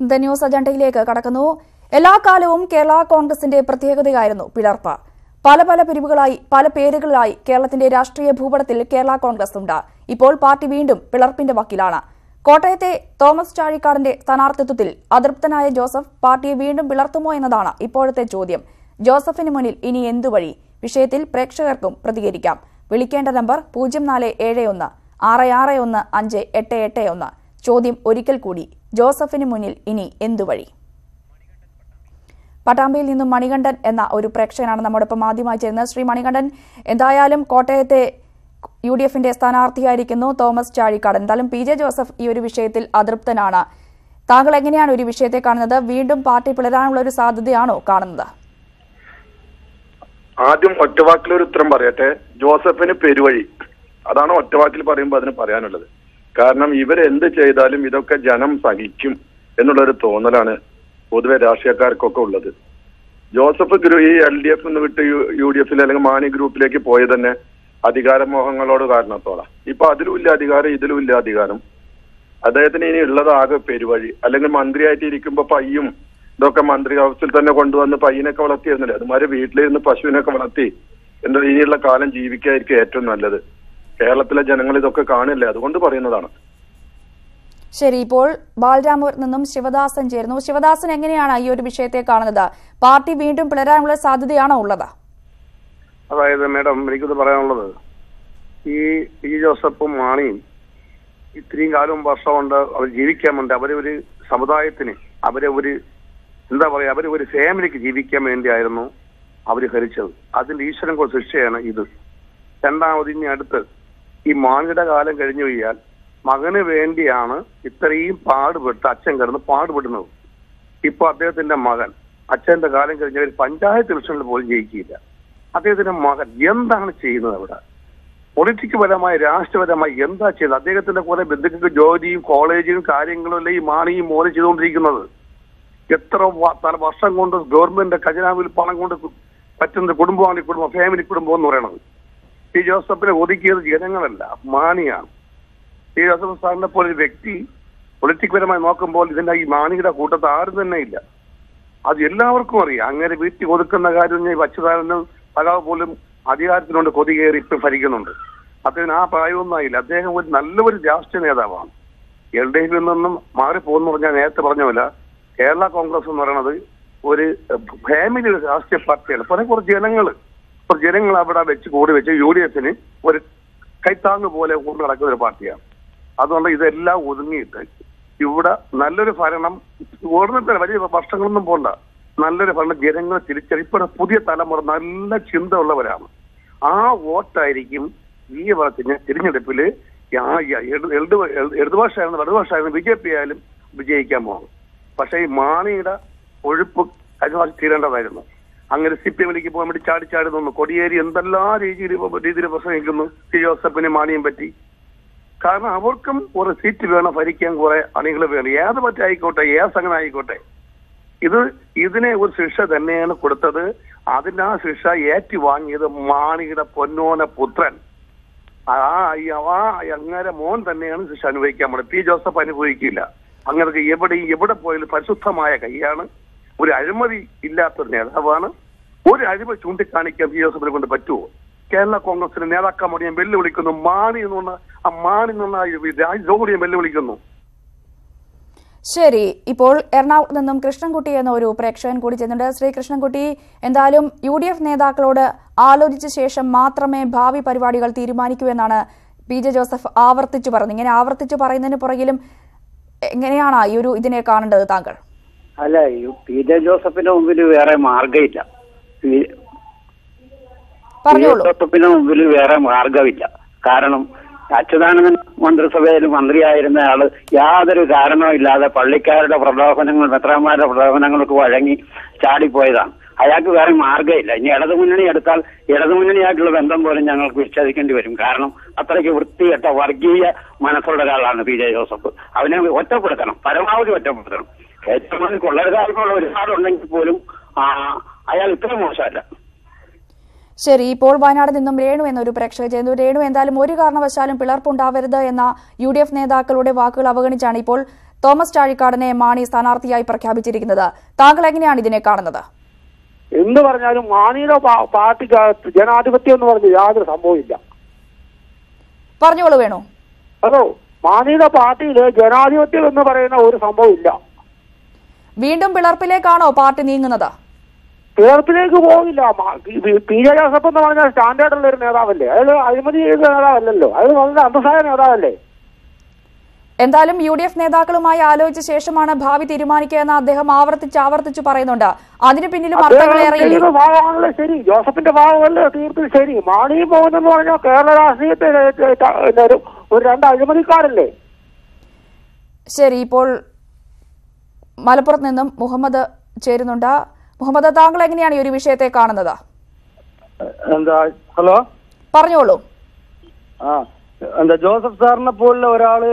The news അജണ്ടയിലേക്ക് കടക്കുന്നു. എല്ലാ കാലവും കേരള കോൺഗ്രസിന്റെ പ്രത്യേകതയായിരുന്നു പിളർപ്പ്. പല പിരിവുകളായി പല പേരുകളിലായി കേരളത്തിന്റെ രാഷ്ട്രീയ ഭൂപടത്തിൽ കേരള കോൺഗ്രസ് ഉണ്ട്. ഇപ്പോൾ പാർട്ടി വീണ്ടും പിളർപ്പിന്റെ വക്കിലാണ്. കോട്ടയത്തെ തോമസ് ചാഴിക്കാടന്റെ സ്ഥാനാർത്ഥിത്വത്തിൽ അതൃപ്തനായ ജോസഫ് പാർട്ടിയെ വീണ്ടും പിളർത്തുമോ എന്നതാണ് ഇപ്പോഴത്തെ ചോദ്യം. ജോസഫിന് മുന്നിൽ ഇനി എന്തു വഴി? വിഷയത്തിൽ പ്രേക്ഷകർക്കും പ്രതികരിക്കാം. വിളിക്കേണ്ട നമ്പർ 0471 661 5881. ചോദ്യം ഒരിക്കൽ കൂടി, ജോസഫിന് മുന്നിൽ ഇനി എന്തു വഴി? പട്ടാമ്പിയിൽ നിന്നും മണികണ്ഠൻ എന്ന ഒരു പ്രേക്ഷകനാണ് നമ്മോടൊപ്പം ആദ്യമായി ചേരുന്നത്. ശ്രീ മണികണ്ഠൻ, എന്തായാലും കോട്ടയത്തെ UDFന്റെ സ്ഥാനാർത്ഥിയായിരിക്കുന്നു തോമസ് ചാഴിക്കാടൻ. എന്തായാലും PJ ജോസഫ് ഈ ഒരു വിഷയത്തിൽ അതൃപ്തനാണ്. താങ്കൾ എങ്ങനെയാണ് ഒരു വിഷയത്തെ കാണുന്നത്? വീണ്ടും പാർട്ടി പിളരാനുള്ള ഒരു സാധ്യതയാണോ കാണുന്നത്? ആദ്യം ഒറ്റവാക്കിലൊരു ഉത്തരം പറയട്ടെ. ജോസഫിന് പെരുവഴി, അതാണ് ഒറ്റവാക്കിൽ പറയുമ്പോൾ അതിന് പറയാനുള്ളത്. കാരണം ഇവരെന്ത് ചെയ്താലും ഇതൊക്കെ ജനം സഹിക്കും എന്നുള്ളൊരു തോന്നലാണ് പൊതുവെ രാഷ്ട്രീയക്കാർക്കൊക്കെ ഉള്ളത്. ജോസഫ് ഈ LDF വിട്ട് UDF അല്ലെങ്കിൽ മാണി ഗ്രൂപ്പിലേക്ക് പോയത് തന്നെ അധികാരമോഹങ്ങളോട് കാരണത്തോളാം. ഇപ്പൊ അതിലും ഇല്ല അധികാരം, ഇതിലും ഇല്ല അധികാരം. അദ്ദേഹത്തിന് ഇനി ഉള്ളത് ആകെ പെരുവഴി. അല്ലെങ്കിൽ മന്ത്രിയായിട്ട് ഇരിക്കുമ്പോ പയ്യും ഇതൊക്കെ മന്ത്രി ഹൗസിൽ തന്നെ കൊണ്ടുവന്ന് പയ്യനൊക്കെ വളർത്തിയിരുന്നില്ല. അതുമാതിരി വീട്ടിലിരുന്ന് പശുവിനൊക്കെ വളർത്തി എന്താ ഇനിയുള്ള കാലം ജീവിക്കായിരിക്കും ഏറ്റവും നല്ലത്. കേരളത്തിലെ ജനങ്ങൾ ഇതൊക്കെ കാണില്ലേ, അതുകൊണ്ട് പറയുന്നതാണ്. ശരി, ഇപ്പോൾ ബാലരാമൂർ നിന്നും ശിവദാസൻ ചേരുന്നു. ശിവദാസൻ എങ്ങനെയാണ് ഈ ഒരു വിഷയത്തെ കാണുന്നത്? പാർട്ടി വീണ്ടും പിളരാനുള്ള സാധ്യതയാണോ ഉള്ളത്? അതായത് മേഡം, എനിക്കത് പറയാനുള്ളത്, ഈ ജോസഫും മാണിയും ഇത്രയും കാലം വർഷം കൊണ്ട് അവർ ജീവിക്കാൻ വേണ്ടി അവരൊരു സമുദായത്തിന് അവരൊരു ഫാമിലിക്ക് ജീവിക്കാൻ വേണ്ടിയായിരുന്നു അവർ ഭരിച്ചത്. അതിന്റെ ഈശ്വരൻ കൊണ്ട് ശിക്ഷയാണ് ഇത്. രണ്ടാമത് ഇനി അടുത്ത് ഈ മാണിയുടെ കാലം കഴിഞ്ഞു പോയാൽ മകന് വേണ്ടിയാണ് ഇത്രയും പാടുപെട്ട് അച്ഛൻ കിടന്ന് പാടുപെടുന്നത്. ഇപ്പൊ അദ്ദേഹത്തിന്റെ മകൻ അച്ഛന്റെ കാലം കഴിഞ്ഞവർ പഞ്ചായത്ത് ഇലക്ഷനിൽ പോലും ജയിക്കില്ല. അദ്ദേഹത്തിന്റെ മകൻ എന്താണ് ചെയ്യുന്നത് അവിടെ? പൊളിറ്റിക് പരമായി രാഷ്ട്രീയപരമായി എന്താ ചെയ്യുന്നത്? അദ്ദേഹത്തിന്റെ കുറെ ബന്ധുക്കൾക്ക് ജോലിയും കോളേജിലും കാര്യങ്ങളും അല്ലേ ഈ മാണിയും മോനും ചെയ്തുകൊണ്ടിരിക്കുന്നത്. എത്ര വർഷം കൊണ്ട് ഗവൺമെന്റ് ഖജനാവിൽ പണം കൊണ്ട് പറ്റുന്ന കുടുംബമാണ് ഈ കുടുംബം, ഫാമിലി കുടുംബം എന്ന് പറയുന്നത്. ഈ ജോസഫിനെ ഒതുക്കിയത് ജനങ്ങളല്ല, മാണിയാണ്. ഈ ജോസഫ് സാറിനെ പോലെ ഒരു വ്യക്തി പൊളിറ്റിക് പരമായി നോക്കുമ്പോൾ ഇതിന്റെ ഈ മാണിയുടെ കൂട്ടത്ത് ആരും തന്നെ ഇല്ല. അത് എല്ലാവർക്കും അറിയാം. അങ്ങനെ വീട്ടിൽ ഒതുക്കുന്ന കാര്യം അച്യുതാനന്ദൻ സഖാവ് പോലും അധികാരത്തിനുണ്ട് കൊതി കയറി ഇപ്പം ഭരിക്കുന്നുണ്ട്. അദ്ദേഹത്തിന് ആ പ്രായമൊന്നും ആയില്ല. അദ്ദേഹം ഒരു നല്ലൊരു രാഷ്ട്രീയ നേതാവാണ്. LDF നിന്നും മാറിപ്പോകുന്നു പറഞ്ഞാൽ നേരത്തെ പറഞ്ഞ പോലെ കേരള കോൺഗ്രസ് എന്ന് പറയുന്നത് ഒരു ഫാമിലി രാഷ്ട്രീയ പാർട്ടിയാണ്. കുറച്ച് ജനങ്ങൾ അവിടെ കൂടി വെച്ച് UDFന് ഒരു കൈത്താങ് പോലെ കൊണ്ട് നടക്കുന്ന ഒരു പാർട്ടിയാണ്. അതുകൊണ്ട് ഇതെല്ലാം ഒതുങ്ങിയിട്ട് ഇവിടെ നല്ലൊരു ഭരണം ഓടുന്നില്ല, വലിയ വർഷങ്ങളൊന്നും പോണ്ട, നല്ലൊരു ഭരണം ജനങ്ങൾ തിരിച്ചറിയപ്പെടുന്ന പുതിയ തലമുറ നല്ല ചിന്ത ഉള്ളവരാണ്. ആ വോട്ടായിരിക്കും ഈ വർഷത്തിന് തിരഞ്ഞെടുപ്പിൽ ഇടതുപക്ഷമായിരുന്നു വലതുപക്ഷമായിരുന്നു BJP ആയാലും വിജയിക്കാൻ പോകുന്നത്. പക്ഷെ ഈ മാണിയുടെ ഒഴുപ്പ് കഴിഞ്ഞ തീരേണ്ടതായിരുന്നു. അങ്ങനെ CPMലേക്ക് പോകാൻ വേണ്ടി ചാടി നിന്നു. കൊടിയേരി എന്തെല്ലാം രീതിയിൽ പ്രസംഗിക്കുന്നു ജോസഫിന് മാണിയും പറ്റി. കാരണം അവർക്കും കുറെ സീറ്റ് വേണം, ഭരിക്കാൻ കുറെ അണികൾ വേണം. ഏത് പറ്റി ആയിക്കോട്ടെ, ഏത് സംഘടന ആയിക്കോട്ടെ, ഇതിനെ ഒരു ശിക്ഷ തന്നെയാണ് കൊടുത്തത്. അതിന് ആ ശിക്ഷ ഏറ്റുവാങ്ങിയത് മാണിയുടെ പൊന്നോന പുത്രൻ, അങ്ങനെ മോൻ തന്നെയാണ് ശിക്ഷ അനുഭവിക്കാൻ പോണത്. PJ ജോസഫ് അനുഭവിക്കില്ല. അങ്ങനെ എവിടെ പോയാലും പരിശുദ്ധമായ കൈയാണ്. ഒരു അഴിമതി ഇല്ലാത്തൊരു നേതാവാണ്. ഒരു അഴിമതി ചൂണ്ടിക്കാണിക്കാൻ PJ ജോസഫിനെ കൊണ്ട് പറ്റുമോ? കേരള കോൺഗ്രസിന്റെ നേതാക്കന്മാർ ഞാൻ വെല്ലുവിളിക്കുന്നു. മാണി എന്നുള്ള രാജ്യത്തോട് ഞാൻ വെല്ലുവിളിക്കുന്നു. ശരി, ഇപ്പോൾ എറണാകുളത്ത് നിന്നും കൃഷ്ണൻകുട്ടി എന്ന ഒരു പ്രേക്ഷകൻ കൂടി ചെന്നുണ്ട്. ശ്രീ കൃഷ്ണൻകുട്ടി, എന്തായാലും UDF നേതാക്കളോട് ആലോചിച്ച ശേഷം മാത്രമേ ഭാവി പരിപാടികൾ തീരുമാനിക്കൂ എന്നാണ് PJ ജോസഫ് ആവർത്തിച്ചു പറഞ്ഞത്. ഇങ്ങനെ ആവർത്തിച്ചു പറയുന്നതിന് പുറകിലും എങ്ങനെയാണ് ഈ ഒരു ഇതിനെ കാണേണ്ടത് താങ്കൾ? അല്ല, PJ ജോസഫിന്റെ മുമ്പിൽ വേറെ മാർഗമില്ല. ജോസഫിന് മുമ്പിൽ വേറെ മാർഗമില്ല. കാരണം അച്യുതാനന്ദൻ മന്ത്രിസഭയിൽ മന്ത്രിയായിരുന്ന ആള് യാതൊരു കാരണവുമില്ലാതെ പള്ളിക്കാരുടെ പ്രലോഭനങ്ങൾ, മെത്രാന്മാരുടെ പ്രലോഭനങ്ങൾക്ക് വഴങ്ങി ചാടിപ്പോയതാണ്. അയാൾക്ക് വേറെ മാർഗമില്ല. ഇനി ഇടതുമുന്നണി എടുത്താൽ ഇടതുമുന്നണിയായിട്ടുള്ള ബന്ധം പോലും ഞങ്ങൾക്ക് വിച്ഛേദിക്കേണ്ടി വരും. കാരണം അത്രയ്ക്ക് വൃത്തികെട്ട വർഗീയ മനസ്സുള്ള ഒരാളാണ് PJ ജോസഫ്. അവനെ ഒറ്റപ്പെടുത്തണം, പരമാവധി ഒറ്റപ്പെടുത്തണം. ഏറ്റവും കൊള്ളരുതായ്മയുള്ള ഒരുപാടുണ്ടെങ്കിൽ പോലും അയാൾ ഇത്ര മോശമല്ല. ശരി, ഇപ്പോൾ വയനാട് നിന്നും രേണു എന്നൊരു പ്രേക്ഷക ചെയ്യുന്നു. രേണു, എന്തായാലും ഒരു കാരണവശാലും പിളർപ്പുണ്ടാവരുത് എന്ന UDF നേതാക്കളുടെ വാക്കുകൾ അവഗണിച്ചാണ് ഇപ്പോൾ തോമസ് ചാഴിക്കാടനെ മാണി സ്ഥാനാർത്ഥിയായി പ്രഖ്യാപിച്ചിരിക്കുന്നത്. താങ്കൾ എങ്ങനെയാണ് ഇതിനെ കാണുന്നത്? എന്ത് പറഞ്ഞാലും മാണിയുടെ പാർട്ടിക്കകത്ത് ജനാധിപത്യം എന്ന് പറഞ്ഞ യാതൊരു സംഭവമില്ല. പറഞ്ഞോളൂ വേണു. അതോ മാണിയുടെ പാർട്ടിയില് ജനാധിപത്യം എന്ന് പറയുന്ന ഒരു സംഭവം ഇല്ല. വീണ്ടും പിളർപ്പിലേക്കാണോ പാർട്ടി നീങ്ങുന്നത്? പിളർപ്പിലേക്ക് പോകില്ല. പി ജെ ജോസഫ് എന്ന് പറഞ്ഞാൽ സ്റ്റാൻഡേർഡ് ഉള്ള ഒരു നേതാവല്ലേ? അയാൾ അഴിമതി ചെയ്ത നേതാവല്ലല്ലോ. അയാൾ വളരെ അന്തസ്സായ നേതാവല്ലേ? എന്തായാലും UDF നേതാക്കളുമായി ആലോചിച്ച ശേഷമാണ് ഭാവി തീരുമാനിക്കുക എന്ന് അദ്ദേഹം ആവർത്തിച്ചു പറയുന്നുണ്ട്. അതിന് പിന്നിലും അർത്ഥങ്ങളേറെയില്ലേ? ഭാഗമാണല്ലോ ശരി, ജോസഫിന്റെ ഭാഗമല്ലേ തീർത്തും ശരി. മാണി പോകുന്നെന്ന് പറഞ്ഞാൽ കേരള രാഷ്ട്രീയത്തെ ഒരു രണ്ട് അഴിമതിക്കാരല്ലേ? ശരി, ഇപ്പോൾ മലപ്പുറത്ത് നിന്നും മുഹമ്മദ് ചേരുന്നുണ്ട്. മുഹമ്മദ്, താങ്കൾ എങ്ങനെയാണ് ഈ ഒരു വിഷയത്തെ കാണുന്നത്? ഹലോ, പറഞ്ഞോളൂ. ജോസഫ് സാറിനെ പോലുള്ള ഒരാള്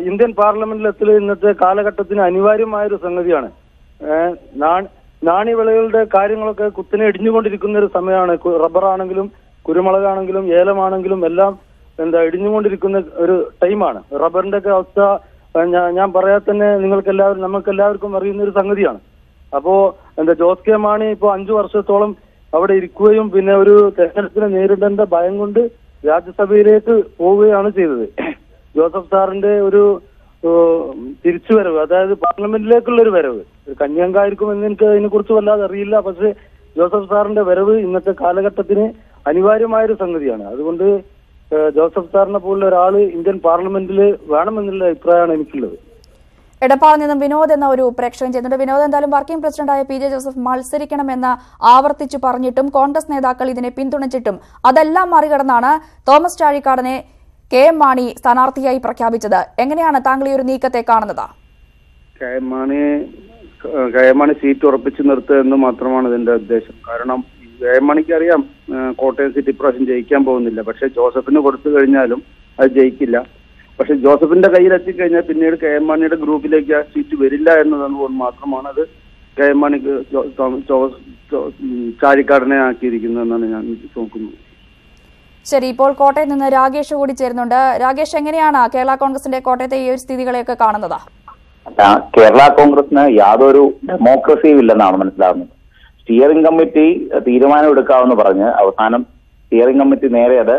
ഇന്ത്യൻ പാർലമെന്റിലെത്തൽ ഇന്നത്തെ കാലഘട്ടത്തിന് അനിവാര്യമായൊരു സംഗതിയാണ്. നാണ്യവിളകളുടെ കാര്യങ്ങളൊക്കെ കുത്തിനെ ഇടിഞ്ഞുകൊണ്ടിരിക്കുന്ന ഒരു സമയമാണ്. റബ്ബറാണെങ്കിലും കുരുമുളകാണെങ്കിലും ഏലമാണെങ്കിലും എല്ലാം ഇടിഞ്ഞുകൊണ്ടിരിക്കുന്ന ഒരു ടൈമാണ്. റബ്ബറിന്റെ ഒക്കെ അവസ്ഥ ഞാൻ പറയാതെ തന്നെ നമുക്ക് എല്ലാവർക്കും അറിയുന്ന ഒരു സംഗതിയാണ്. അപ്പോ ജോസ് കെ മാണി ഇപ്പോ 5 വർഷത്തോളം അവിടെ ഇരിക്കുകയും പിന്നെ ഒരു തെരഞ്ഞെടുപ്പിനെ നേരിടേണ്ട ഭയം കൊണ്ട് രാജ്യസഭയിലേക്ക് പോവുകയാണ് ചെയ്തത്. ജോസഫ് സാറിന്റെ ഒരു തിരിച്ചുവരവ്, അതായത് പാർലമെന്റിലേക്കുള്ള ഒരു വരവ് കന്യാങ്കായിരിക്കും എന്ന് എനിക്ക് അതിനെ കുറിച്ച് വല്ലാതെ അറിയില്ല. പക്ഷെ ജോസഫ് സാറിന്റെ വരവ് ഇന്നത്തെ കാലഘട്ടത്തിന് അനിവാര്യമായൊരു സംഗതിയാണ്. അതുകൊണ്ട് ജോസഫ് സാറിനെ പോലുള്ള ഒരാള് ഇന്ത്യൻ പാർലമെന്റിൽ വേണമെന്നുള്ള അഭിപ്രായമാണ് എനിക്കുള്ളത്. എടപ്പാളിൽ നിന്നും വിനോദ് എന്ന ഒരു പ്രേക്ഷകൻ ചെയ്യുന്നുണ്ട്. വിനോദ്, എന്തായാലും വർക്കിംഗ് പ്രസിഡന്റായ PJ ജോസഫ് മത്സരിക്കണമെന്ന് ആവർത്തിച്ചു പറഞ്ഞിട്ടും കോൺഗ്രസ് നേതാക്കൾ ഇതിനെ പിന്തുണച്ചിട്ടും അതെല്ലാം മറികടന്നാണ് തോമസ് ചാഴിക്കാടനെ KM മാണി സ്ഥാനാർത്ഥിയായി പ്രഖ്യാപിച്ചത്. എങ്ങനെയാണ് താങ്കൾ ഈ ഒരു നീക്കത്തെ കാണുന്നത്? KM മാണി സീറ്റ് ഉറപ്പിച്ചു നിർത്തുക എന്ന് മാത്രമാണ് ഇതിന്റെ ഉദ്ദേശം. കാരണം KM മാണിക്ക് അറിയാം കോട്ടയം സീറ്റ് ഇപ്രാവശ്യം ജയിക്കാൻ പോകുന്നില്ല. പക്ഷെ ജോസഫിന് കൊടുത്തു കഴിഞ്ഞാലും അത് ജയിക്കില്ല. പക്ഷെ ജോസഫിന്റെ കയ്യിലെത്തിക്കഴിഞ്ഞാൽ പിന്നീട് KM മാണിയുടെ ഗ്രൂപ്പിലേക്ക് ആ സീറ്റ് വരില്ല എന്നതുകൊണ്ട് മാത്രമാണ് അത് KM മാണിക്ക് ചാഴിക്കാടനെ ആക്കിയിരിക്കുന്നതെന്നാണ് ഞാൻ നോക്കുന്നത്. ശരി, ഇപ്പോൾ കോട്ടയത്ത് നിന്ന് രാകേഷ് കൂടി ചേരുന്നുണ്ട്. രാകേഷ്, എങ്ങനെയാണ് കേരള കോൺഗ്രസിന്റെ കോട്ടയത്തെ ഈ ഒരു സ്ഥിതികളെയൊക്കെ കാണുന്നത്? കേരള കോൺഗ്രസിന് യാതൊരു ഡെമോക്രസിയും ഇല്ലെന്നാണ് മനസ്സിലാകുന്നത്. സ്റ്റിയറിംഗ് കമ്മിറ്റി തീരുമാനം എടുക്കാമെന്ന് പറഞ്ഞ് അവസാനം സ്റ്റിയറിംഗ് കമ്മിറ്റി നേരെ അത്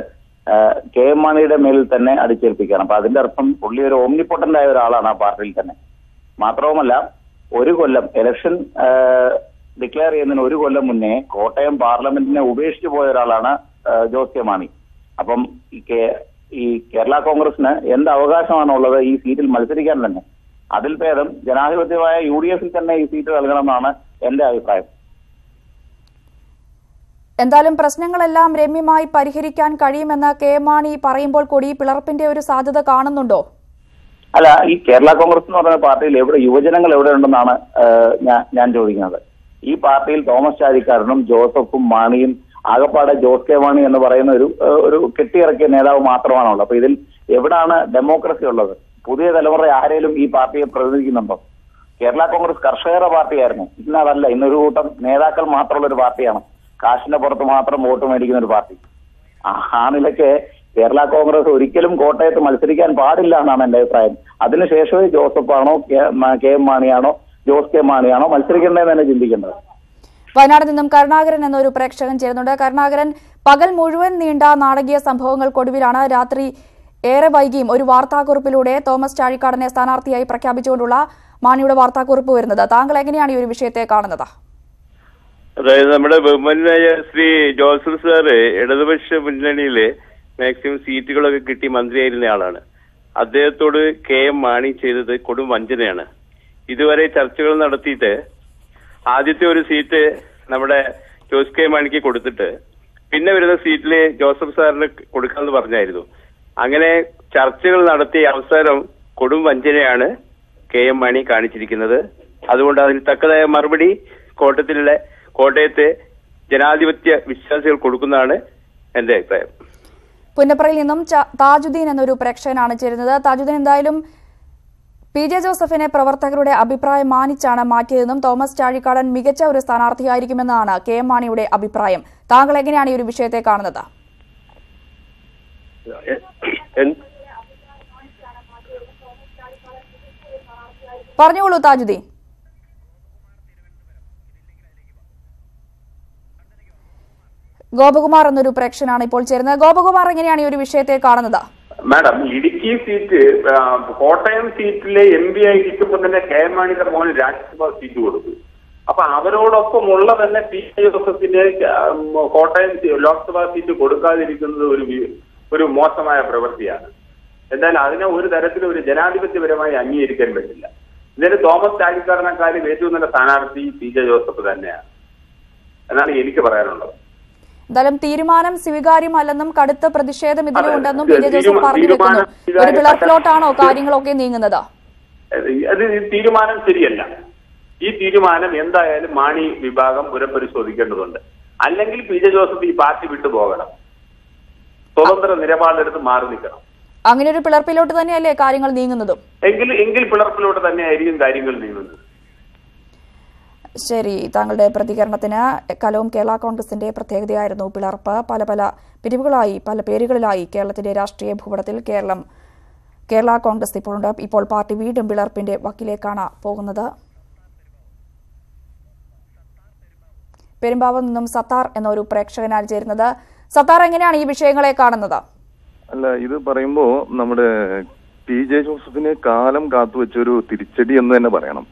KM മാണിയുടെ മേലിൽ തന്നെ അടിച്ചേൽപ്പിക്കുകയാണ്. അപ്പൊ അതിന്റെ അർത്ഥം പുള്ളി ഒരു ഓംനിപോട്ടന്റ് ആയ ഒരാളാണ് ആ പാർട്ടിയിൽ തന്നെ. മാത്രവുമല്ല, ഒരു കൊല്ലം ഇലക്ഷൻ ഡിക്ലെയർ ചെയ്യുന്നതിന് 1 കൊല്ലം മുന്നേ കോട്ടയം പാർലമെന്റിനെ ഉപേക്ഷിച്ചു പോയ ഒരാളാണ് ജോസ് കെ മാണി. അപ്പം ഈ കേരള കോൺഗ്രസിന് എന്ത് അവകാശമാണുള്ളത് ഈ സീറ്റിൽ മത്സരിക്കാൻ തന്നെ? അതിൽ ഭേദം ജനാധിപത്യമായ UDFിൽ തന്നെ ഈ സീറ്റ് നൽകണമെന്നാണ് എന്റെ അഭിപ്രായം. എന്തായാലും പ്രശ്നങ്ങളെല്ലാം രമ്യമായി പരിഹരിക്കാൻ കഴിയുമെന്ന് KM മാണി പറയുമ്പോൾ കൂടി പിളർപ്പിന്റെ ഒരു സാധ്യത കാണുന്നുണ്ടോ? അല്ല, ഈ കേരള കോൺഗ്രസ് എന്ന് പറയുന്ന പാർട്ടിയിൽ യുവജനങ്ങൾ എവിടെ ഉണ്ടെന്നാണ് ഞാൻ ചോദിക്കുന്നത്. ഈ പാർട്ടിയിൽ തോമസ് ചാഴിക്കാടനും ജോസഫും മാണിയും ആകപ്പാടെ ജോസ് കെ മാണി എന്ന് പറയുന്ന ഒരു കെട്ടിയിറക്കിയ നേതാവ് മാത്രമാണുള്ളത്. അപ്പൊ ഇതിൽ എവിടാണ് ഡെമോക്രസി ഉള്ളത്? പുതിയ തലമുറ ആരെങ്കിലും ഈ പാർട്ടിയെ പ്രതിനിധിക്കുന്നുണ്ടോ? കേരള കോൺഗ്രസ് കർഷകരുടെ പാർട്ടിയായിരുന്നു. ഇന്നതല്ല, ഇന്നൊരു കൂട്ടം നേതാക്കൾ മാത്രമുള്ള ഒരു പാർട്ടിയാണ്. കാശിന്റെ പുറത്ത് മാത്രം വോട്ട് മേടിക്കുന്ന ഒരു പാർട്ടി. ആ നിലയ്ക്ക് കേരള കോൺഗ്രസ് ഒരിക്കലും കോട്ടയത്ത് മത്സരിക്കാൻ പാടില്ല എന്നാണ് എന്റെ അഭിപ്രായം. അതിനുശേഷമേ ജോസഫാണോ KM മാണിയാണോ ജോസ് കെ മാണിയാണോ മത്സരിക്കേണ്ടതെന്ന് തന്നെ ചിന്തിക്കേണ്ടത്. വയനാട് നിന്നും കരുണാകരൻ എന്നൊരു പ്രേക്ഷകൻ ചേരുന്നുണ്ട്. കരുണാകരൻ, പകൽ മുഴുവൻ നീണ്ട നാടകീയ സംഭവങ്ങൾക്കൊടുവിലാണ് രാത്രി ഏറെ വൈകിയും ഒരു വാർത്താക്കുറിപ്പിലൂടെ തോമസ് ചാഴിക്കാടനെ സ്ഥാനാർത്ഥിയായി പ്രഖ്യാപിച്ചുകൊണ്ടുള്ള മാണിയുടെ വാർത്താക്കുറിപ്പ് വരുന്നത്. താങ്കൾ എങ്ങനെയാണ് ഈ ഒരു വിഷയത്തെ കാണുന്നത്? അതായത് നമ്മുടെ ബഹുമാനായ ശ്രീ ജോസഫ് സാറ് ഇടതുപക്ഷ മുന്നണിയില് മാക്സിമം സീറ്റുകളൊക്കെ കിട്ടി മന്ത്രിയായിരുന്ന ആളാണ്. അദ്ദേഹത്തോട് KM മാണി ചെയ്തത് കൊടും വഞ്ചനയാണ്. ഇതുവരെ ചർച്ചകൾ നടത്തിയിട്ട് ആദ്യത്തെ ഒരു സീറ്റ് നമ്മുടെ ജോസ് കെ മാണിക്ക് കൊടുത്തിട്ട് പിന്നെ വരുന്ന സീറ്റില് ജോസഫ് സാറിന് കൊടുക്കാമെന്ന് പറഞ്ഞായിരുന്നു. അങ്ങനെ ചർച്ചകൾ നടത്തിയ അവസരം കൊടും വഞ്ചനയാണ് KM മാണി കാണിച്ചിരിക്കുന്നത്. അതുകൊണ്ട് അതിന് തക്കതായ മറുപടി കോട്ടയത്തെ ജനാധിപത്യ വിശ്വാസികൾ കൊടുക്കുന്നതാണ് എന്റെ അഭിപ്രായം. പുന്നപ്രയിൽ നിന്നും താജുദ്ദീൻ എന്നൊരു പ്രേക്ഷകനാണ് ചേരുന്നത്. താജുദ്ദീൻ, എന്തായാലും PJ ജോസഫിനെ പ്രവർത്തകരുടെ അഭിപ്രായം മാനിച്ചാണ് മാറ്റിയതെന്നും തോമസ് ചാഴിക്കാടൻ മികച്ച ഒരു സ്ഥാനാർത്ഥിയായിരിക്കുമെന്നാണ് KM മാണിയുടെ അഭിപ്രായം. താങ്കൾ എങ്ങനെയാണ് ഈ ഒരു വിഷയത്തെ കാണുന്നത്? പറഞ്ഞോളൂ താജുദ്ദീൻ. ഗോപകുമാർ എന്നൊരു പ്രേക്ഷകനാണ് ഇപ്പോൾ ചേരുന്നത്. ഗോപകുമാർ, എങ്ങനെയാണ് ഈ ഒരു വിഷയത്തെ കാണുന്നത്? മാഡം, ഇടുക്കി സീറ്റ് കോട്ടയം സീറ്റിലെ MP ആയി ഇരിക്കുമ്പോൾ തന്നെ KM മാണിയുടെ മോന് രാജ്യസഭാ സീറ്റ് കൊടുത്തു. അപ്പൊ അവരോടൊപ്പമുള്ള തന്നെ PJ ജോസഫിന് കോട്ടയം ലോക്സഭാ സീറ്റ് കൊടുക്കാതിരിക്കുന്നത് ഒരു മോശമായ പ്രവൃത്തിയാണ്. എന്തായാലും അതിനെ ഒരു തരത്തിലും ഒരു ജനാധിപത്യപരമായി അംഗീകരിക്കാൻ പറ്റില്ല. ഇതിന് തോമസ് ചാഴിക്കാടനക്കാരിൽ ഏറ്റവും നല്ല സ്ഥാനാർത്ഥി PJ ജോസഫ് തന്നെയാണ് എന്നാണ് എനിക്ക് പറയാനുള്ളത്. എന്തായാലും തീരുമാനം സ്വീകാര്യമല്ലെന്നും കടുത്ത പ്രതിഷേധം ഇതിലുണ്ടെന്നും PJ ജോസഫ് പറഞ്ഞു വെക്കുന്നു. ഒരു പിളർപ്പിലോട്ടാണോ കാര്യങ്ങളൊക്കെ നീങ്ങുന്നത്? അത് തീരുമാനം ശരിയല്ല. ഈ തീരുമാനം എന്തായാലും മാണി വിഭാഗം പുനഃപരിശോധിക്കേണ്ടതുണ്ട്. അല്ലെങ്കിൽ PJ ജോസഫ് ഈ പാർട്ടി വിട്ടുപോകണം, സ്വതന്ത്ര നിലപാടെടുത്ത് മാറി നിൽക്കണം. അങ്ങനെ ഒരു പിളർപ്പിലോട്ട് തന്നെയല്ലേ കാര്യങ്ങൾ നീങ്ങുന്നതും? എങ്കിൽ പിളർപ്പിലോട്ട് തന്നെയായിരിക്കും കാര്യങ്ങൾ നീങ്ങുന്നത്. ശരി, താങ്കളുടെ പ്രതികരണത്തിന്. കലവും കേരള കോൺഗ്രസിന്റെ പ്രത്യേകതയായിരുന്നു പിളർപ്പ്. പല പല പിരിവുകളായി, പല പേരുകളിലായി കേരളത്തിന്റെ രാഷ്ട്രീയ ഭൂപടത്തിൽ കേരള കോൺഗ്രസ് ഇപ്പോഴുണ്ട്. ഇപ്പോൾ പാർട്ടി വീണ്ടും പിളർപ്പിന്റെ വക്കിലേക്കാണ് പോകുന്നത്. പെരുമ്പാവൂരിൽ നിന്നും സത്താർ എന്നൊരു പ്രേക്ഷകനാൽ ചേരുന്നത്. സത്താർ, എങ്ങനെയാണ് ഈ വിഷയങ്ങളെ കാണുന്നത്? അല്ല, ഇത് പറയുമ്പോ നമ്മുടെ PJ ജോസഫിന് കാലം കാത്തുവെച്ചൊരു തിരിച്ചടി എന്ന് തന്നെ പറയണം.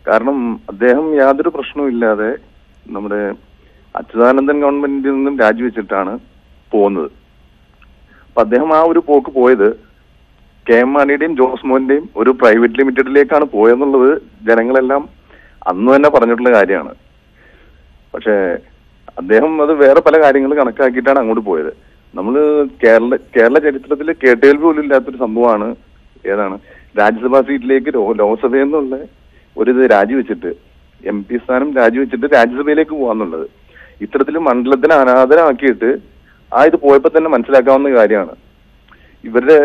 കാരണം അദ്ദേഹം യാതൊരു പ്രശ്നവും ഇല്ലാതെ നമ്മുടെ അച്യുതാനന്ദൻ ഗവൺമെന്റിൽ നിന്നും രാജിവെച്ചിട്ടാണ് പോകുന്നത്. അപ്പൊ അദ്ദേഹം ആ ഒരു പോക്ക് പോയത് KM മാണിയുടെയും ജോസ് മോന്റെയും ഒരു പ്രൈവറ്റ് ലിമിറ്റഡിലേക്കാണ് പോയെന്നുള്ളത് ജനങ്ങളെല്ലാം അന്ന് തന്നെ പറഞ്ഞിട്ടുള്ള കാര്യമാണ്. പക്ഷേ അദ്ദേഹം അത് വേറെ പല കാര്യങ്ങൾ കണക്കാക്കിയിട്ടാണ് അങ്ങോട്ട് പോയത്. നമ്മള് കേരള ചരിത്രത്തിൽ കേട്ടേൽവി പോലും ഇല്ലാത്തൊരു സംഭവമാണ് ഏതാണ് രാജ്യസഭാ സീറ്റിലേക്ക് ലോക്സഭയിൽ നിന്നുള്ള ഒരു ഇത് രാജിവെച്ചിട്ട് MP സ്ഥാനം രാജിവെച്ചിട്ട് രാജ്യസഭയിലേക്ക് പോകാന്നുള്ളത്. ഇത്തരത്തിൽ മണ്ഡലത്തിനെ അനാഥരാക്കിയിട്ട് ഇത് പോയപ്പോ തന്നെ മനസ്സിലാക്കാവുന്ന കാര്യമാണ്. ഇവരുടെ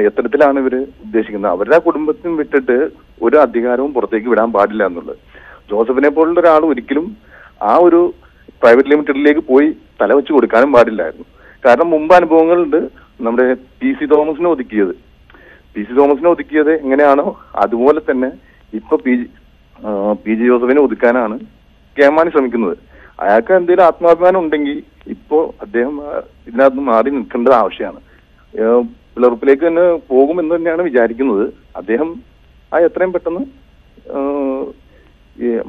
എത്തരത്തിലാണ് ഇവര് ഉദ്ദേശിക്കുന്നത്. അവരുടെ കുടുംബത്തിനും വിട്ടിട്ട് ഒരു അധികാരവും പുറത്തേക്ക് വിടാൻ പാടില്ല എന്നുള്ളത്. ജോസഫിനെ പോലുള്ള ഒരാൾ ഒരിക്കലും ആ ഒരു പ്രൈവറ്റ് ലിമിറ്റഡിലേക്ക് പോയി തല വെച്ച് കൊടുക്കാനും പാടില്ലായിരുന്നു. കാരണം മുമ്പ് അനുഭവങ്ങളുണ്ട്. നമ്മുടെ PC തോമസിനെ ഒതുക്കിയത് എങ്ങനെയാണോ അതുപോലെ തന്നെ ഇപ്പൊ PJ ജോസഫിനെ ഒതുക്കാനാണ് KM മാണി ശ്രമിക്കുന്നത്. അയാൾക്ക് എന്തെങ്കിലും ആത്മാഭിമാനം ഉണ്ടെങ്കിൽ ഇപ്പോ അദ്ദേഹം ഇതിനകത്ത് മാറി നിൽക്കേണ്ടത് ആവശ്യമാണ്. പിളർപ്പിലേക്ക് തന്നെ പോകുമെന്ന് തന്നെയാണ് വിചാരിക്കുന്നത്. അദ്ദേഹം എത്രയും പെട്ടെന്ന്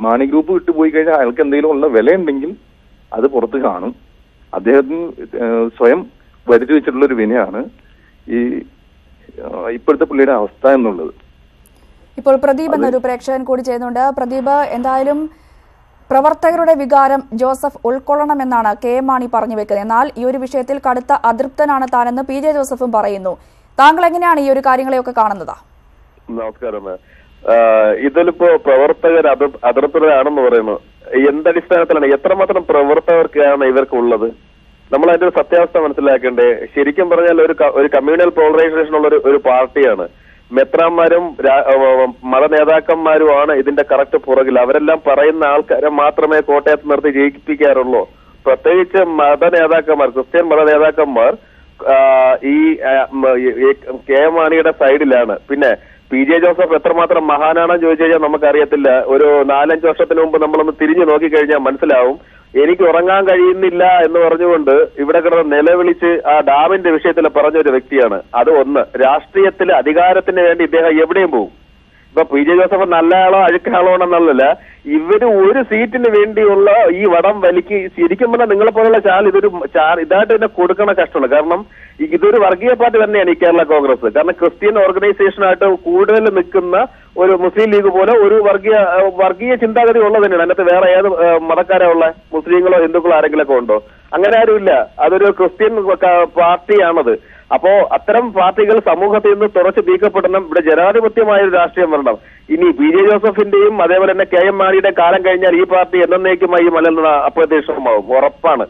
മാണി ഗ്രൂപ്പ് വിട്ടുപോയി കഴിഞ്ഞാൽ അയാൾക്ക് എന്തെങ്കിലും ഉള്ള വില ഉണ്ടെങ്കിൽ അത് പുറത്ത് കാണും. അദ്ദേഹത്തിന് സ്വയം വരുത്തി വെച്ചിട്ടുള്ള ഒരു വിനയാണ് ഈ ഇപ്പോഴത്തെ പുള്ളിയുടെ അവസ്ഥ എന്നുള്ളത്. ഇപ്പോൾ പ്രദീപ് എന്നൊരു പ്രേക്ഷകൻ കൂടി ചെയ്യുന്നുണ്ട്. പ്രദീപ്, എന്തായാലും പ്രവർത്തകരുടെ വികാരം ജോസഫ് ഉൾക്കൊള്ളണമെന്നാണ് KM മാണി പറഞ്ഞു വെക്കുന്നത്. എന്നാൽ ഈ ഒരു വിഷയത്തിൽ കടുത്ത അതൃപ്തനാണ് താനെന്ന് PJ ജോസഫും പറയുന്നു. താങ്കൾ എങ്ങനെയാണ് ഈ ഒരു കാര്യങ്ങളെയൊക്കെ കാണുന്നത്? നമസ്കാരം. ഇതിലിപ്പോ പ്രവർത്തകർ അതൃപ്തരാണെന്ന് പറയുന്നത് എന്തടിസ്ഥാനത്തിലാണ്? എത്രമാത്രം പ്രവർത്തകർക്കാണ് ഇവർക്കുള്ളത്? നമ്മൾ അതിന്റെ ഒരു സത്യാവസ്ഥ മനസ്സിലാക്കണ്ടേ? ശരിക്കും പറഞ്ഞാൽ ഒരു കമ്മ്യൂണൽ പോളറൈസേഷൻ ഉള്ള ഒരു പാർട്ടിയാണ്. മെത്രാന്മാരും മത നേതാക്കന്മാരുമാണ് ഇതിന്റെ കറക്റ്റ് പുറകിൽ. അവരെല്ലാം പറയുന്ന ആൾക്കാരെ മാത്രമേ കോട്ടയത്ത് നിർത്തി ജയിപ്പിക്കാറുള്ളൂ. പ്രത്യേകിച്ച് മത നേതാക്കന്മാർ, ക്രിസ്ത്യൻ മത നേതാക്കന്മാർ ഈ KM മാണിയുടെ സൈഡിലാണ്. പിന്നെ PJ ജോസഫ് എത്രമാത്രം മഹാനാണെന്ന് ചോദിച്ചു കഴിഞ്ഞാൽ നമുക്കറിയത്തില്ല. ഒരു 4-5 വർഷത്തിന് മുമ്പ് നമ്മളൊന്ന് തിരിഞ്ഞു നോക്കിക്കഴിഞ്ഞാൽ മനസ്സിലാവും. എനിക്ക് ഉറങ്ങാൻ കഴിയുന്നില്ല എന്ന് പറഞ്ഞുകൊണ്ട് ഇവിടെ കിടന്ന് നിലവിളിച്ച് ആ ഡാമിന്റെ വിഷയത്തിൽ പറഞ്ഞ ഒരു വ്യക്തിയാണ്. അത് ഒന്ന്. രാഷ്ട്രീയത്തിൽ അധികാരത്തിന് വേണ്ടി ഇദ്ദേഹം എവിടെയും പോകും. ഇപ്പൊ PJ ജോസഫ് നല്ല ആളോ അഴുക്കാളോ എന്നല്ല, ഇവര് ഒരു സീറ്റിന് വേണ്ടിയുള്ള ഈ വടം വലിക്ക് ശരിക്കും പറഞ്ഞാൽ നിങ്ങളെ പോലുള്ള ഇതായിട്ട് തന്നെ കൊടുക്കണ കഷ്ടമാണ്. കാരണം ഇതൊരു വർഗീയ പാർട്ടി തന്നെയാണ് ഈ കേരള കോൺഗ്രസ്. കാരണം ക്രിസ്ത്യൻ ഓർഗനൈസേഷനായിട്ട് കൂടുതൽ നിൽക്കുന്ന ഒരു മുസ്ലിം ലീഗ് പോലെ ഒരു വർഗീയ ചിന്താഗതി ഉള്ളത് തന്നെയാണ്. അതിനകത്ത് വേറെ ഏത് മതക്കാരാ ഉള്ള? മുസ്ലിങ്ങളോ ഹിന്ദുക്കളോ ആരെങ്കിലൊക്കെ ഉണ്ടോ? അങ്ങനെ ആരുമില്ല. അതൊരു ക്രിസ്ത്യൻ പാർട്ടിയാണത്. അപ്പോ അത്തരം പാർട്ടികൾ സമൂഹത്തിൽ നിന്ന് തുറച്ചു നീക്കപ്പെടണം. ഇവിടെ ജനാധിപത്യമായ ഒരു രാഷ്ട്രീയം വരണം. ഇനി PJ ജോസഫിന്റെയും അതേപോലെ തന്നെ KM മാണിയുടെ കാലം കഴിഞ്ഞാൽ ഈ പാർട്ടി എന്നേക്കുമായി മലർന്ന അപ്രത്യക്ഷമാവും, ഉറപ്പാണ്.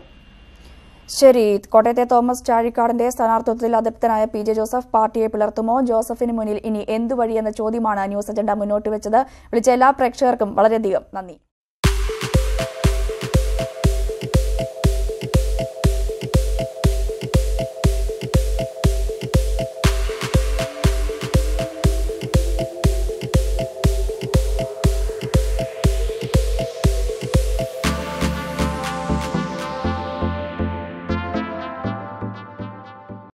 ശരി, കോട്ടയത്തെ തോമസ് ചാഴിക്കാടന്റെ സ്ഥാനാർത്ഥിത്വത്തിൽ അതൃപ്തനായ PJ ജോസഫ് പാർട്ടിയെ പിളർത്തുമോ? ജോസഫിന് മുന്നിൽ ഇനി എന്തു വഴിയെന്ന ചോദ്യമാണ് ന്യൂസ് അജണ്ട മുന്നോട്ട് വെച്ചത്. വിളിച്ച എല്ലാ പ്രേക്ഷകർക്കും വളരെയധികം നന്ദി.